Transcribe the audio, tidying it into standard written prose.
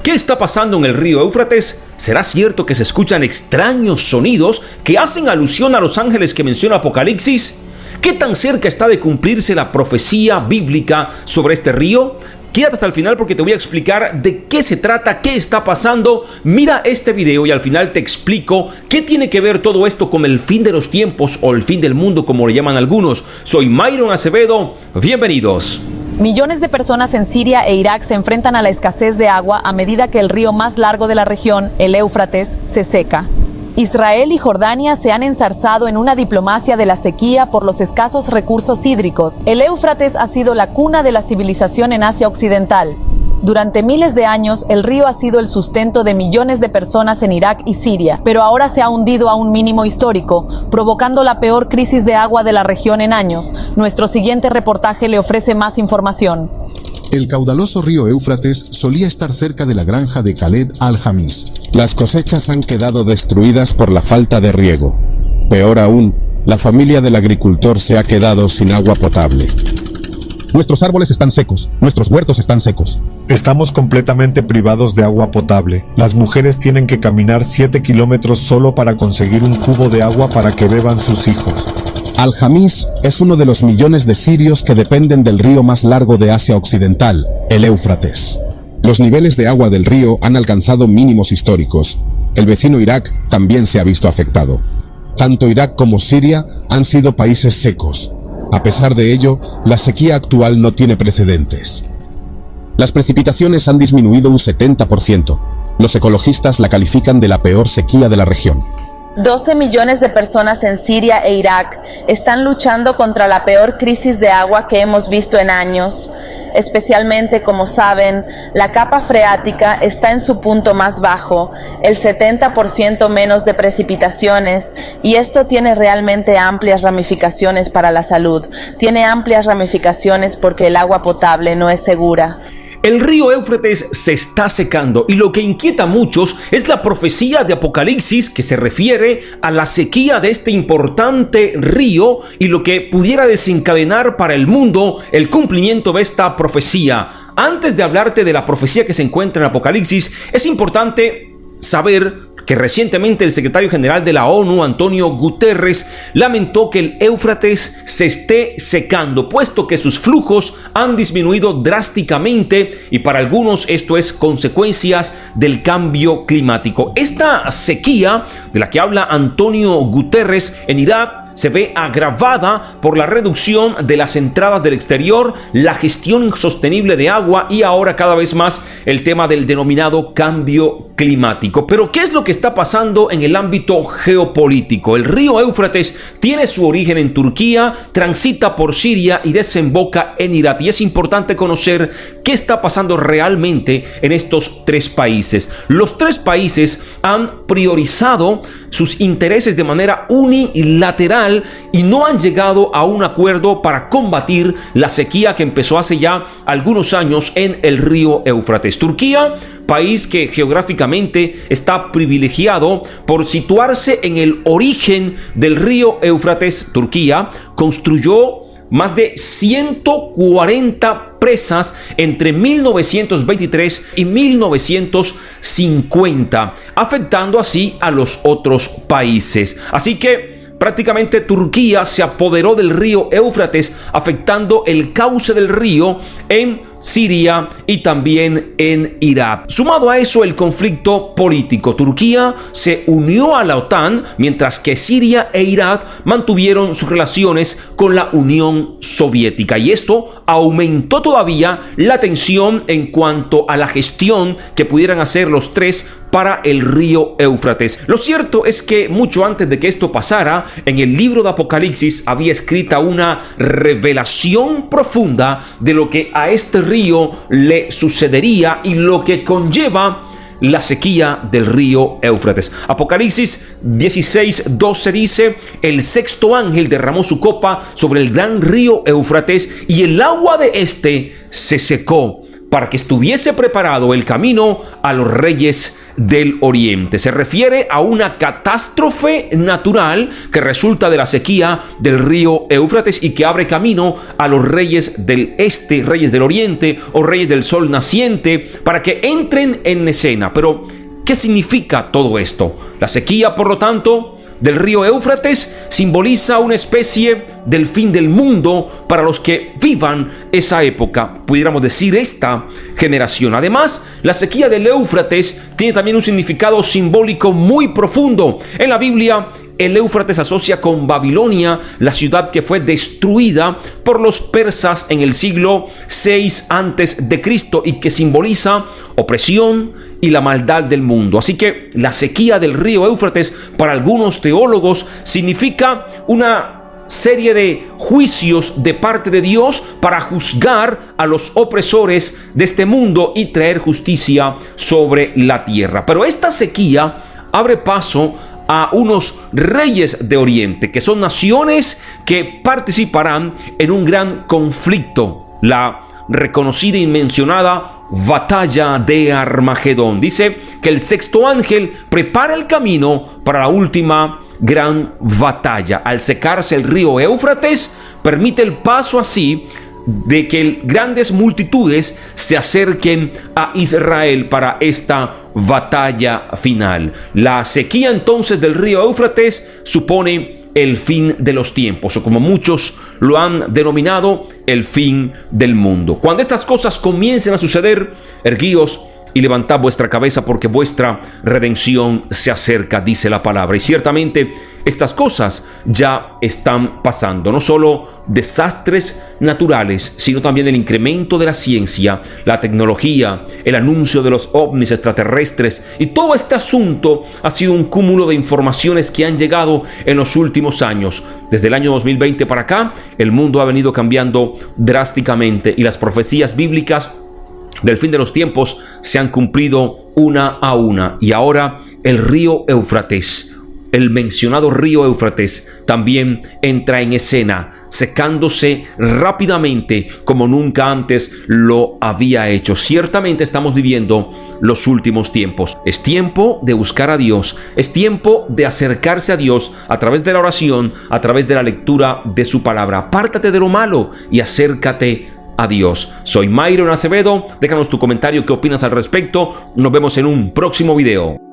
¿Qué está pasando en el río Éufrates? ¿Será cierto que se escuchan extraños sonidos que hacen alusión a los ángeles que menciona Apocalipsis? ¿Qué tan cerca está de cumplirse la profecía bíblica sobre este río? Quédate hasta el final porque te voy a explicar de qué se trata, qué está pasando. Mira este video y al final te explico qué tiene que ver todo esto con el fin de los tiempos o el fin del mundo, como le llaman algunos. Soy Myron Acevedo, bienvenidos. Millones de personas en Siria e Irak se enfrentan a la escasez de agua a medida que el río más largo de la región, el Éufrates, se seca. Israel y Jordania se han enzarzado en una diplomacia de la sequía por los escasos recursos hídricos. El Éufrates ha sido la cuna de la civilización en Asia Occidental. Durante miles de años, el río ha sido el sustento de millones de personas en Irak y Siria, pero ahora se ha hundido a un mínimo histórico, provocando la peor crisis de agua de la región en años. Nuestro siguiente reportaje le ofrece más información. El caudaloso río Éufrates solía estar cerca de la granja de Khaled al-Hamis. Las cosechas han quedado destruidas por la falta de riego. Peor aún, la familia del agricultor se ha quedado sin agua potable. Nuestros árboles están secos, nuestros huertos están secos. Estamos completamente privados de agua potable. Las mujeres tienen que caminar 7 kilómetros solo para conseguir un cubo de agua para que beban sus hijos. Al-Hamis es uno de los millones de sirios que dependen del río más largo de Asia Occidental, el Éufrates. Los niveles de agua del río han alcanzado mínimos históricos. El vecino Irak también se ha visto afectado. Tanto Irak como Siria han sido países secos. A pesar de ello, la sequía actual no tiene precedentes. Las precipitaciones han disminuido un 70%. Los ecologistas la califican de la peor sequía de la región. 12 millones de personas en Siria e Irak están luchando contra la peor crisis de agua que hemos visto en años. Especialmente, como saben, la capa freática está en su punto más bajo, el 70% menos de precipitaciones, y esto tiene realmente amplias ramificaciones para la salud. Tiene amplias ramificaciones porque el agua potable no es segura. El río Éufrates se está secando y lo que inquieta a muchos es la profecía de Apocalipsis que se refiere a la sequía de este importante río y lo que pudiera desencadenar para el mundo el cumplimiento de esta profecía. Antes de hablarte de la profecía que se encuentra en Apocalipsis, es importante saber que recientemente el secretario general de la ONU, Antonio Guterres, lamentó que el Éufrates se esté secando, puesto que sus flujos han disminuido drásticamente y para algunos esto es consecuencias del cambio climático. Esta sequía de la que habla Antonio Guterres en Irak se ve agravada por la reducción de las entradas del exterior, la gestión insostenible de agua y ahora cada vez más el tema del denominado cambio climático. Pero ¿qué es lo que está pasando en el ámbito geopolítico? El río Éufrates tiene su origen en Turquía, transita por Siria y desemboca en Irak. Y es importante conocer qué está pasando realmente en estos tres países. Los tres países han priorizado sus intereses de manera unilateral y no han llegado a un acuerdo para combatir la sequía que empezó hace ya algunos años en el río Éufrates. Turquía, país que geográficamente está privilegiado por situarse en el origen del río Éufrates. Turquía construyó más de 140 presas entre 1923 y 1950, afectando así a los otros países. Así que prácticamente Turquía se apoderó del río Éufrates, afectando el cauce del río en Siria y también en Irak. Sumado a eso, el conflicto político. Turquía se unió a la OTAN, mientras que Siria e Irak mantuvieron sus relaciones con la Unión Soviética. Y esto aumentó todavía la tensión en cuanto a la gestión que pudieran hacer los tres para el río Éufrates. Lo cierto es que mucho antes de que esto pasara, en el libro de Apocalipsis había escrita una revelación profunda de lo que a este río le sucedería y lo que conlleva la sequía del río Éufrates. Apocalipsis 16:12 dice: el sexto ángel derramó su copa sobre el gran río Éufrates y el agua de este se secó, para que estuviese preparado el camino a los reyes del oriente. Se refiere a una catástrofe natural que resulta de la sequía del río Éufrates y que abre camino a los reyes del este, reyes del oriente o reyes del sol naciente para que entren en escena. Pero, ¿qué significa todo esto? La sequía, por lo tanto, del río Éufrates simboliza una especie del fin del mundo para los que vivan esa época, pudiéramos decir esta generación. Además, la sequía del Éufrates tiene también un significado simbólico muy profundo. En la Biblia, el Éufrates se asocia con Babilonia, la ciudad que fue destruida por los persas en el siglo VI a.C. y que simboliza opresión y la maldad del mundo. Así que la sequía del río Éufrates para algunos teólogos significa una serie de juicios de parte de Dios para juzgar a los opresores de este mundo y traer justicia sobre la tierra. Pero esta sequía abre paso a unos reyes de Oriente, que son naciones que participarán en un gran conflicto, la reconocida y mencionada batalla de Armagedón. Dice que el sexto ángel prepara el camino para la última gran batalla. Al secarse el río Éufrates, permite el paso así de que grandes multitudes se acerquen a Israel para esta batalla final. La sequía entonces del río Éufrates supone el fin de los tiempos, o como muchos lo han denominado, el fin del mundo. Cuando estas cosas comiencen a suceder, erguíos y levantad vuestra cabeza, porque vuestra redención se acerca, dice la palabra. Y ciertamente estas cosas ya están pasando. No solo desastres naturales, sino también el incremento de la ciencia, la tecnología, el anuncio de los ovnis extraterrestres. Y todo este asunto ha sido un cúmulo de informaciones que han llegado en los últimos años. Desde el año 2020 para acá, el mundo ha venido cambiando drásticamente y las profecías bíblicas del fin de los tiempos se han cumplido una a una. Y ahora el río Éufrates, el mencionado río Éufrates, también entra en escena, secándose rápidamente como nunca antes lo había hecho. Ciertamente estamos viviendo los últimos tiempos. Es tiempo de buscar a Dios, es tiempo de acercarse a Dios a través de la oración, a través de la lectura de su palabra. Apártate de lo malo y acércate a Dios. Soy Myron Acevedo. Déjanos tu comentario, qué opinas al respecto. Nos vemos en un próximo video.